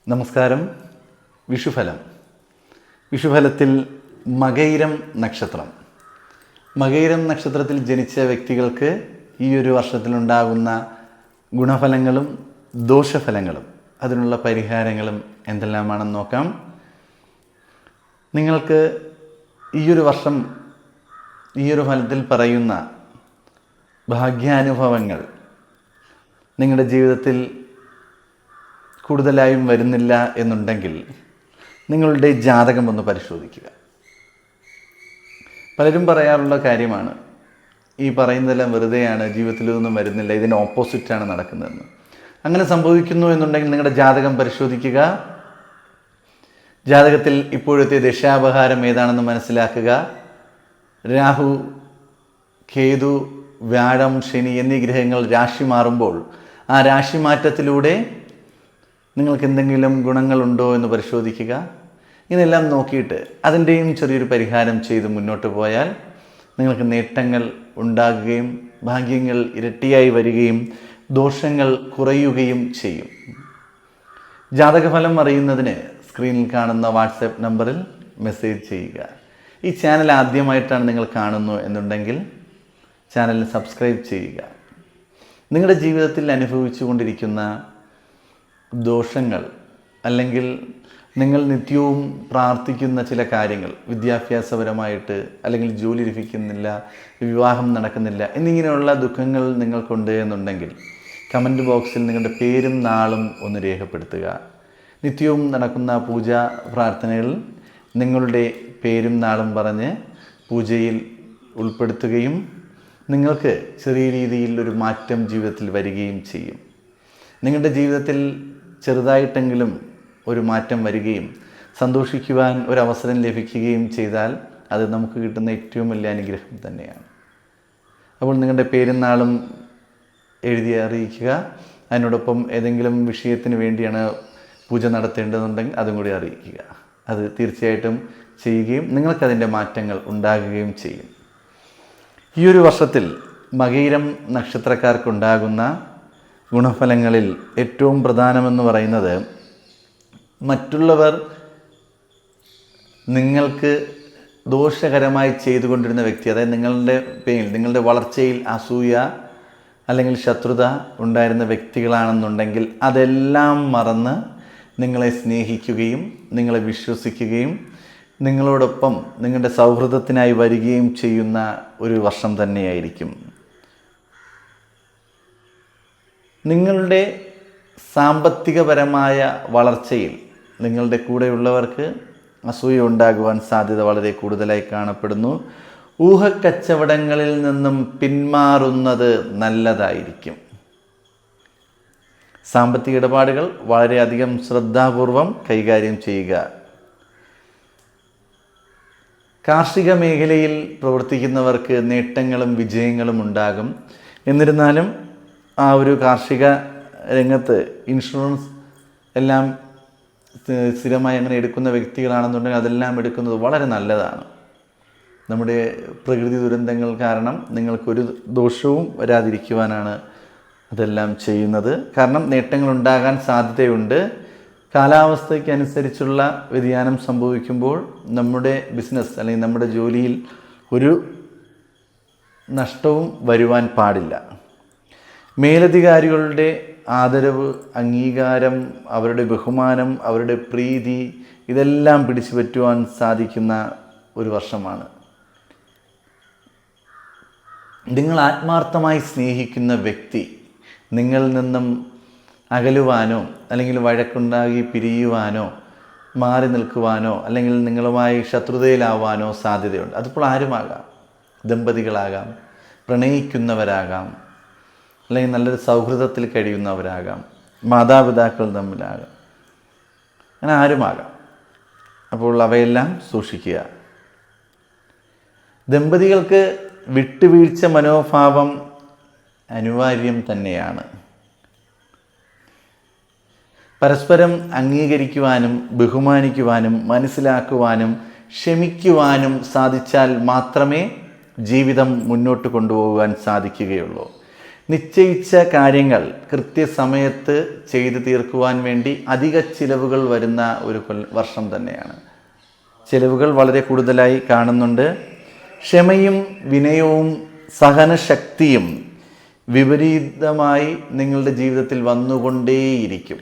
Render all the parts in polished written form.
നമസ്കാരം. വിഷുഫലത്തിൽ മകയിരം നക്ഷത്രം. മകയിരം നക്ഷത്രത്തിൽ ജനിച്ച വ്യക്തികൾക്ക് ഈ ഒരു വർഷത്തിലുണ്ടാകുന്ന ഗുണഫലങ്ങളും ദോഷഫലങ്ങളും അതിനുള്ള പരിഹാരങ്ങളും എന്തെല്ലാമാണെന്ന് നോക്കാം. നിങ്ങൾക്ക് ഈ ഒരു വർഷം ഈ ഒരു ഫലത്തിൽ പറയുന്ന ഭാഗ്യാനുഭവങ്ങൾ നിങ്ങളുടെ ജീവിതത്തിൽ കൂടുതലായും വരുന്നില്ല എന്നുണ്ടെങ്കിൽ നിങ്ങളുടെ ജാതകം ഒന്ന് പരിശോധിക്കുക. പലരും പറയാറുള്ള കാര്യമാണ്, ഈ പറയുന്നതെല്ലാം വെറുതെയാണ്, ജീവിതത്തിലൊന്നും വരുന്നില്ല, ഇതിന് ഓപ്പോസിറ്റാണ് നടക്കുന്നതെന്ന്. അങ്ങനെ സംഭവിക്കുന്നു എന്നുണ്ടെങ്കിൽ നിങ്ങളുടെ ജാതകം പരിശോധിക്കുക. ജാതകത്തിൽ ഇപ്പോഴത്തെ ദശാപഹാരം ഏതാണെന്ന് മനസ്സിലാക്കുക. രാഹു, കേതു, വ്യാഴം, ശനി എന്നീ ഗ്രഹങ്ങൾ രാശി മാറുമ്പോൾ ആ രാശി മാറ്റത്തിലൂടെ നിങ്ങൾക്ക് എന്തെങ്കിലും ഗുണങ്ങളുണ്ടോ എന്ന് പരിശോധിക്കുക. ഇതെല്ലാം നോക്കിയിട്ട് അതിൻ്റെയും ചെറിയൊരു പരിഹാരം ചെയ്ത് മുന്നോട്ട് പോയാൽ നിങ്ങൾക്ക് നേട്ടങ്ങൾ ഉണ്ടാകുകയും ഭാഗ്യങ്ങൾ ഇരട്ടിയായി വരികയും ദോഷങ്ങൾ കുറയുകയും ചെയ്യും. ജാതകഫലം അറിയുന്നതിന് സ്ക്രീനിൽ കാണുന്ന വാട്സാപ്പ് നമ്പറിൽ മെസ്സേജ് ചെയ്യുക. ഈ ചാനൽ ആദ്യമായിട്ടാണ് നിങ്ങൾ കാണുന്നു എന്നുണ്ടെങ്കിൽ ചാനൽ സബ്സ്ക്രൈബ് ചെയ്യുക. നിങ്ങളുടെ ജീവിതത്തിൽ അനുഭവിച്ചു കൊണ്ടിരിക്കുന്ന ദോഷങ്ങൾ അല്ലെങ്കിൽ നിങ്ങൾ നിത്യവും പ്രാർത്ഥിക്കുന്ന ചില കാര്യങ്ങൾ, വിദ്യാഭ്യാസപരമായിട്ട് അല്ലെങ്കിൽ ജോലി ലഭിക്കുന്നില്ല, വിവാഹം നടക്കുന്നില്ല എന്നിങ്ങനെയുള്ള ദുഃഖങ്ങൾ നിങ്ങൾക്കുണ്ട് എന്നുണ്ടെങ്കിൽ കമൻറ്റ് ബോക്സിൽ നിങ്ങളുടെ പേരും നാളും ഒന്ന് രേഖപ്പെടുത്തുക. നിത്യവും നടക്കുന്ന പൂജാ പ്രാർത്ഥനകളിൽ നിങ്ങളുടെ പേരും നാളും പറഞ്ഞ് പൂജയിൽ ഉൾപ്പെടുത്തുകയും നിങ്ങൾക്ക് ചെറിയ രീതിയിൽ ഒരു മാറ്റം ജീവിതത്തിൽ വരികയും ചെയ്യും. നിങ്ങളുടെ ജീവിതത്തിൽ ചെറുതായിട്ടെങ്കിലും ഒരു മാറ്റം വരികയും സന്തോഷിക്കുവാൻ ഒരവസരം ലഭിക്കുകയും ചെയ്താൽ അത് നമുക്ക് കിട്ടുന്ന ഏറ്റവും വലിയ അനുഗ്രഹം തന്നെയാണ്. അപ്പോൾ നിങ്ങളുടെ പേരും നാളും എഴുതി അറിയിക്കുക. അതിനോടൊപ്പം ഏതെങ്കിലും വിഷയത്തിന് വേണ്ടിയാണ് പൂജ നടത്തേണ്ടതെന്നുണ്ടെങ്കിൽ അതും കൂടി അറിയിക്കുക. അത് തീർച്ചയായിട്ടും ചെയ്യുകയും നിങ്ങൾക്കതിൻ്റെ മാറ്റങ്ങൾ ഉണ്ടാകുകയും ചെയ്യും. ഈ ഒരു വർഷത്തിൽ മകയിരം നക്ഷത്രക്കാർക്കുണ്ടാകുന്ന ഗുണഫലങ്ങളിൽ ഏറ്റവും പ്രധാനമെന്ന് പറയുന്നത്, മറ്റുള്ളവർ നിങ്ങൾക്ക് ദോഷകരമായി ചെയ്തുകൊണ്ടിരുന്ന വ്യക്തി, അതായത് നിങ്ങളുടെ വളർച്ചയിൽ അസൂയ അല്ലെങ്കിൽ ശത്രുത ഉണ്ടായിരുന്ന വ്യക്തികളാണെന്നുണ്ടെങ്കിൽ അതെല്ലാം മറന്ന് നിങ്ങളെ സ്നേഹിക്കുകയും നിങ്ങളെ വിശ്വസിക്കുകയും നിങ്ങളോടൊപ്പം നിങ്ങളുടെ സൗഹൃദത്തിനായി വരികയും ചെയ്യുന്ന ഒരു വർഷം തന്നെയായിരിക്കും. നിങ്ങളുടെ സാമ്പത്തികപരമായ വളർച്ചയിൽ നിങ്ങളുടെ കൂടെയുള്ളവർക്ക് അസൂയ ഉണ്ടാകുവാൻ സാധ്യത വളരെ കൂടുതലായി കാണപ്പെടുന്നു. ഊഹക്കച്ചവടങ്ങളിൽ നിന്നും പിന്മാറുന്നത് നല്ലതായിരിക്കും. സാമ്പത്തിക ഇടപാടുകൾ വളരെയധികം ശ്രദ്ധാപൂർവം കൈകാര്യം ചെയ്യുക. കാർഷിക മേഖലയിൽ പ്രവർത്തിക്കുന്നവർക്ക് നേട്ടങ്ങളും വിജയങ്ങളും ഉണ്ടാകും. എന്നിരുന്നാലും ആ ഒരു കാർഷിക രംഗത്ത് ഇൻഷുറൻസ് എല്ലാം സ്ഥിരമായി അങ്ങനെ എടുക്കുന്ന വ്യക്തികളാണെന്നുണ്ടെങ്കിൽ അതെല്ലാം എടുക്കുന്നത് വളരെ നല്ലതാണ്. നമ്മുടെ പ്രകൃതി ദുരന്തങ്ങൾ കാരണം നിങ്ങൾക്കൊരു ദോഷവും വരാതിരിക്കുവാനാണ് അതെല്ലാം ചെയ്യുന്നത്. കാരണം നേട്ടങ്ങൾ ഉണ്ടാകാൻ സാധ്യതയുണ്ട്. കാലാവസ്ഥയ്ക്ക് അനുസരിച്ചുള്ള വ്യതിയാനം സംഭവിക്കുമ്പോൾ നമ്മുടെ ബിസിനസ് അല്ലെങ്കിൽ നമ്മുടെ ജോലിയിൽ ഒരു നഷ്ടവും വരുവാൻ പാടില്ല. മേലധികാരികളുടെ ആദരവ്, അംഗീകാരം, അവരുടെ ബഹുമാനം, അവരുടെ പ്രീതി ഇതെല്ലാം പിടിച്ചു പറ്റുവാൻ സാധിക്കുന്ന ഒരു വർഷമാണ്. നിങ്ങൾ ആത്മാർത്ഥമായി സ്നേഹിക്കുന്ന വ്യക്തി നിങ്ങളിൽ നിന്നും അകലുവാനോ അല്ലെങ്കിൽ വഴക്കുണ്ടാക്കി പിരിയുവാനോ മാറി നിൽക്കുവാനോ അല്ലെങ്കിൽ നിങ്ങളുമായി ശത്രുതയിലാവാനോ സാധ്യതയുണ്ട്. അതിപ്പോൾ ആരുമാകാം. ദമ്പതികളാകാം, പ്രണയിക്കുന്നവരാകാം, അല്ലെങ്കിൽ നല്ലൊരു സൗഹൃദത്തിൽ കഴിയുന്നവരാകാം, മാതാപിതാക്കൾ തമ്മിലാകാം, അങ്ങനെ ആരുമാകാം. അപ്പോൾ അവയെല്ലാം സൂക്ഷിക്കുക. ദമ്പതികൾക്ക് വിട്ടുവീഴ്ച മനോഭാവം അനിവാര്യം തന്നെയാണ്. പരസ്പരം അംഗീകരിക്കുവാനും ബഹുമാനിക്കുവാനും മനസ്സിലാക്കുവാനും ക്ഷമിക്കുവാനും സാധിച്ചാൽ മാത്രമേ ജീവിതം മുന്നോട്ട് കൊണ്ടുപോകാൻ സാധിക്കുകയുള്ളൂ. നിശ്ചയിച്ച കാര്യങ്ങൾ കൃത്യസമയത്ത് ചെയ്തു തീർക്കുവാൻ വേണ്ടി അധിക ചിലവുകൾ വരുന്ന ഒരു വർഷം തന്നെയാണ്. ചിലവുകൾ വളരെ കൂടുതലായി കാണുന്നുണ്ട്. ക്ഷമയും വിനയവും സഹനശക്തിയും വിപരീതമായി നിങ്ങളുടെ ജീവിതത്തിൽ വന്നുകൊണ്ടേയിരിക്കും.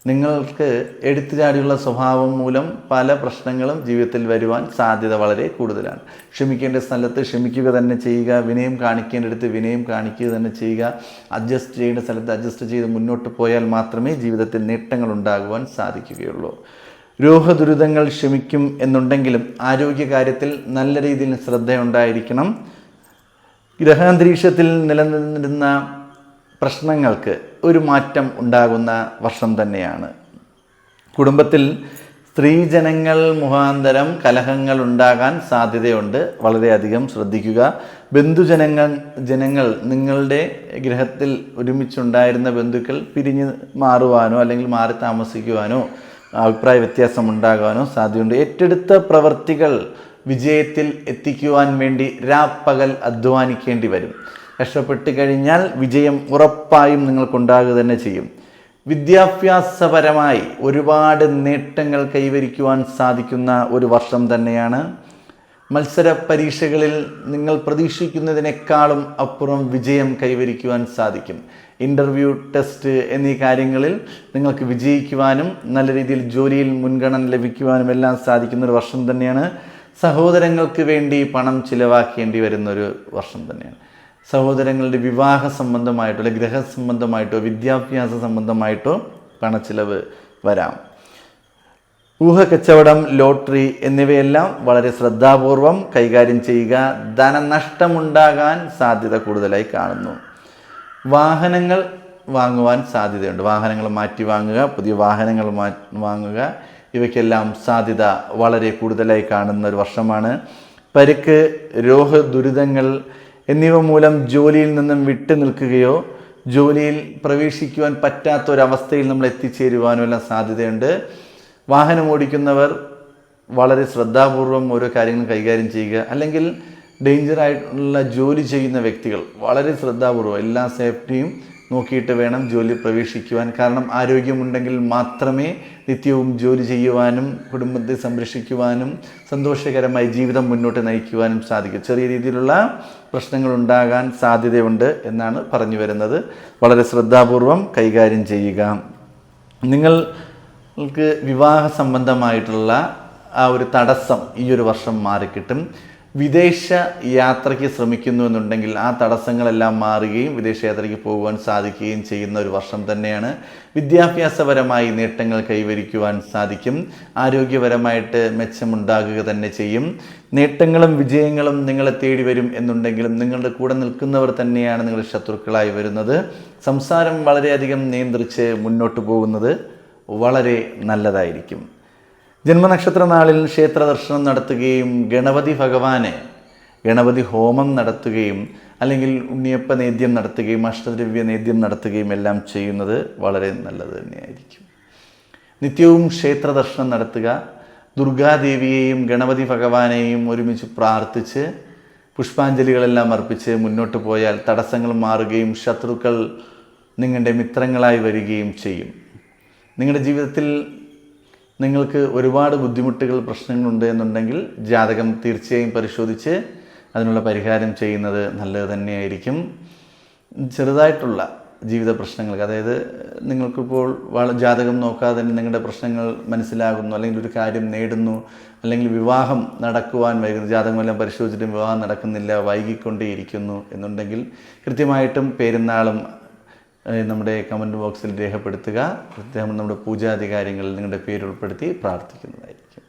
നിങ്ങൾക്ക് എടുത്തുചാടിയുള്ള സ്വഭാവം മൂലം പല പ്രശ്നങ്ങളും ജീവിതത്തിൽ വരുവാൻ സാധ്യത വളരെ കൂടുതലാണ്. ക്ഷമിക്കേണ്ട സ്ഥലത്ത് ക്ഷമിക്കുക തന്നെ ചെയ്യുക, വിനയം കാണിക്കേണ്ടടുത്ത് വിനയം കാണിക്കുക തന്നെ ചെയ്യുക, അഡ്ജസ്റ്റ് ചെയ്യേണ്ട സ്ഥലത്ത് അഡ്ജസ്റ്റ് ചെയ്ത് മുന്നോട്ട് പോയാൽ മാത്രമേ ജീവിതത്തിൽ നേട്ടങ്ങൾ ഉണ്ടാകുവാൻ സാധിക്കുകയുള്ളൂ. രോഗദുരിതങ്ങൾ ക്ഷമിക്കും എന്നുണ്ടെങ്കിലും ആരോഗ്യകാര്യത്തിൽ നല്ല രീതിയിൽ ശ്രദ്ധയുണ്ടായിരിക്കണം. ഗ്രഹാന്തരീക്ഷത്തിൽ നിലനിന്നിരുന്ന പ്രശ്നങ്ങൾക്ക് ഒരു മാറ്റം ഉണ്ടാകുന്ന വർഷം തന്നെയാണ്. കുടുംബത്തിൽ സ്ത്രീജനങ്ങൾ മുഖാന്തരം കലഹങ്ങൾ ഉണ്ടാകാൻ സാധ്യതയുണ്ട്. വളരെയധികം ശ്രദ്ധിക്കുക. ജനങ്ങൾ നിങ്ങളുടെ ഗൃഹത്തിൽ ഒരുമിച്ചുണ്ടായിരുന്ന ബന്ധുക്കൾ പിരിഞ്ഞ് മാറുവാനോ അല്ലെങ്കിൽ മാറി താമസിക്കുവാനോ അഭിപ്രായ വ്യത്യാസം ഉണ്ടാകാനോ സാധ്യതയുണ്ട്. ഏറ്റെടുത്ത പ്രവർത്തികൾ വിജയത്തിൽ എത്തിക്കുവാൻ വേണ്ടി രാപ്പകൽ അധ്വാനിക്കേണ്ടി വരും. കഷ്ടപ്പെട്ട് കഴിഞ്ഞാൽ വിജയം ഉറപ്പായും നിങ്ങൾക്കുണ്ടാകുക തന്നെ ചെയ്യും. വിദ്യാഭ്യാസപരമായി ഒരുപാട് നേട്ടങ്ങൾ കൈവരിക്കുവാൻ സാധിക്കുന്ന ഒരു വർഷം തന്നെയാണ്. മത്സര പരീക്ഷകളിൽ നിങ്ങൾ പ്രതീക്ഷിക്കുന്നതിനേക്കാളും അപ്പുറം വിജയം കൈവരിക്കുവാൻ സാധിക്കും. ഇൻ്റർവ്യൂ, ടെസ്റ്റ് എന്നീ കാര്യങ്ങളിൽ നിങ്ങൾക്ക് വിജയിക്കുവാനും നല്ല രീതിയിൽ ജോലിയിൽ മുൻഗണന ലഭിക്കുവാനും എല്ലാം സാധിക്കുന്ന ഒരു വർഷം തന്നെയാണ്. സഹോദരങ്ങൾക്ക് വേണ്ടി പണം ചിലവാക്കേണ്ടി വരുന്നൊരു വർഷം തന്നെയാണ്. സഹോദരങ്ങളുടെ വിവാഹ സംബന്ധമായിട്ടോ അല്ലെങ്കിൽ ഗ്രഹസംബന്ധമായിട്ടോ വിദ്യാഭ്യാസ സംബന്ധമായിട്ടോ പണച്ചിലവ് വരാം. ഊഹക്കച്ചവടം, ലോട്ടറി എന്നിവയെല്ലാം വളരെ ശ്രദ്ധാപൂർവം കൈകാര്യം ചെയ്യുക. ധനനഷ്ടമുണ്ടാകാൻ സാധ്യത കൂടുതലായി കാണുന്നു. വാഹനങ്ങൾ വാങ്ങുവാൻ സാധ്യതയുണ്ട്. വാഹനങ്ങൾ മാറ്റി വാങ്ങുക, പുതിയ വാഹനങ്ങൾ വാങ്ങുക, ഇവയ്ക്കെല്ലാം സാധ്യത വളരെ കൂടുതലായി കാണുന്ന ഒരു വർഷമാണ്. പരിക്ക്, രോഗദുരിതങ്ങൾ എന്നിവ മൂലം ജോലിയിൽ നിന്നും വിട്ടു നിൽക്കുകയോ ജോലിയിൽ പ്രവേശിക്കുവാൻ പറ്റാത്തൊരവസ്ഥയിൽ നമ്മൾ എത്തിച്ചേരുവാനോ എല്ലാം സാധ്യതയുണ്ട്. വാഹനം ഓടിക്കുന്നവർ വളരെ ശ്രദ്ധാപൂർവം ഓരോ കാര്യങ്ങൾ കൈകാര്യം ചെയ്യുക. അല്ലെങ്കിൽ ഡേഞ്ചറായിട്ടുള്ള ജോലി ചെയ്യുന്ന വ്യക്തികൾ വളരെ ശ്രദ്ധാപൂർവം എല്ലാ സേഫ്റ്റിയും നോക്കിയിട്ട് വേണം ജോലിയിൽ പ്രവേശിക്കുവാൻ. കാരണം ആരോഗ്യമുണ്ടെങ്കിൽ മാത്രമേ നിത്യവും ജോലി ചെയ്യുവാനും കുടുംബത്തെ സംരക്ഷിക്കുവാനും സന്തോഷകരമായി ജീവിതം മുന്നോട്ട് നയിക്കുവാനും സാധിക്കും. ചെറിയ രീതിയിലുള്ള പ്രശ്നങ്ങൾ ഉണ്ടാകാൻ സാധ്യതയുണ്ട് എന്നാണ് പറഞ്ഞു വരുന്നത്. വളരെ ശ്രദ്ധാപൂർവം കൈകാര്യം ചെയ്യുക. നിങ്ങൾക്ക് വിവാഹ സംബന്ധമായിട്ടുള്ള ആ ഒരു തടസ്സം ഈ ഒരു വർഷം മാറിക്കിട്ടും. വിദേശ യാത്രയ്ക്ക് ശ്രമിക്കുന്നു എന്നുണ്ടെങ്കിൽ ആ തടസ്സങ്ങളെല്ലാം മാറുകയും വിദേശ യാത്രയ്ക്ക് പോകുവാൻ സാധിക്കുകയും ചെയ്യുന്ന ഒരു വർഷം തന്നെയാണ്. വിദ്യാഭ്യാസപരമായി നേട്ടങ്ങൾ കൈവരിക്കുവാൻ സാധിക്കും. ആരോഗ്യപരമായിട്ട് മെച്ചമുണ്ടാകുക തന്നെ ചെയ്യും. നേട്ടങ്ങളും വിജയങ്ങളും നിങ്ങളെ തേടി വരും എന്നുണ്ടെങ്കിലും നിങ്ങളുടെ കൂടെ നിൽക്കുന്നവർ തന്നെയാണ് നിങ്ങളുടെ ശത്രുക്കളായി വരുന്നത്. സംസാരം വളരെയധികം നിയന്ത്രിച്ച് മുന്നോട്ട് പോകുന്നത് വളരെ നല്ലതായിരിക്കും. ജന്മനക്ഷത്ര നാളിൽ ക്ഷേത്ര ദർശനം നടത്തുകയും ഗണപതി ഹോമം നടത്തുകയും അല്ലെങ്കിൽ ഉണ്ണിയപ്പ നേദ്യം നടത്തുകയും അഷ്ടദ്രവ്യ നേദ്യം നടത്തുകയും എല്ലാം ചെയ്യുന്നത് വളരെ നല്ലത് തന്നെയായിരിക്കും. നിത്യവും ക്ഷേത്ര ദർശനം നടത്തുക. ദുർഗാദേവിയെയും ഗണപതി ഭഗവാനെയും ഒരുമിച്ച് പ്രാർത്ഥിച്ച് പുഷ്പാഞ്ജലികളെല്ലാം അർപ്പിച്ച് മുന്നോട്ട് പോയാൽ തടസ്സങ്ങൾ മാറുകയും ശത്രുക്കൾ നിങ്ങളുടെ മിത്രങ്ങളായി വരികയും ചെയ്യും. നിങ്ങളുടെ ജീവിതത്തിൽ നിങ്ങൾക്ക് ഒരുപാട് ബുദ്ധിമുട്ടുകൾ, പ്രശ്നങ്ങളുണ്ട് എന്നുണ്ടെങ്കിൽ ജാതകം തീർച്ചയായും പരിശോധിച്ച് അതിനുള്ള പരിഹാരം ചെയ്യുന്നത് നല്ലത് തന്നെയായിരിക്കും. ചെറുതായിട്ടുള്ള ജീവിത പ്രശ്നങ്ങൾക്ക്, അതായത് നിങ്ങൾക്കിപ്പോൾ ജാതകം നോക്കാതെ തന്നെ നിങ്ങളുടെ പ്രശ്നങ്ങൾ മനസ്സിലാകുന്നു, അല്ലെങ്കിൽ ഒരു കാര്യം നേടുന്നു, അല്ലെങ്കിൽ വിവാഹം നടക്കുവാൻ വൈകുന്നു, ജാതകമെല്ലാം പരിശോധിച്ചിട്ടും വിവാഹം നടക്കുന്നില്ല, വൈകിക്കൊണ്ടേയിരിക്കുന്നു എന്നുണ്ടെങ്കിൽ കൃത്യമായിട്ടും പേരുന്നാളും നമ്മുടെ കമൻറ്റ് ബോക്സിൽ രേഖപ്പെടുത്തുക. കൃത്യമായി നമ്മുടെ പൂജാധികാരികളിൽ നിങ്ങളുടെ പേര് ഉൾപ്പെടുത്തി പ്രാർത്ഥിക്കുന്നതായിരിക്കും.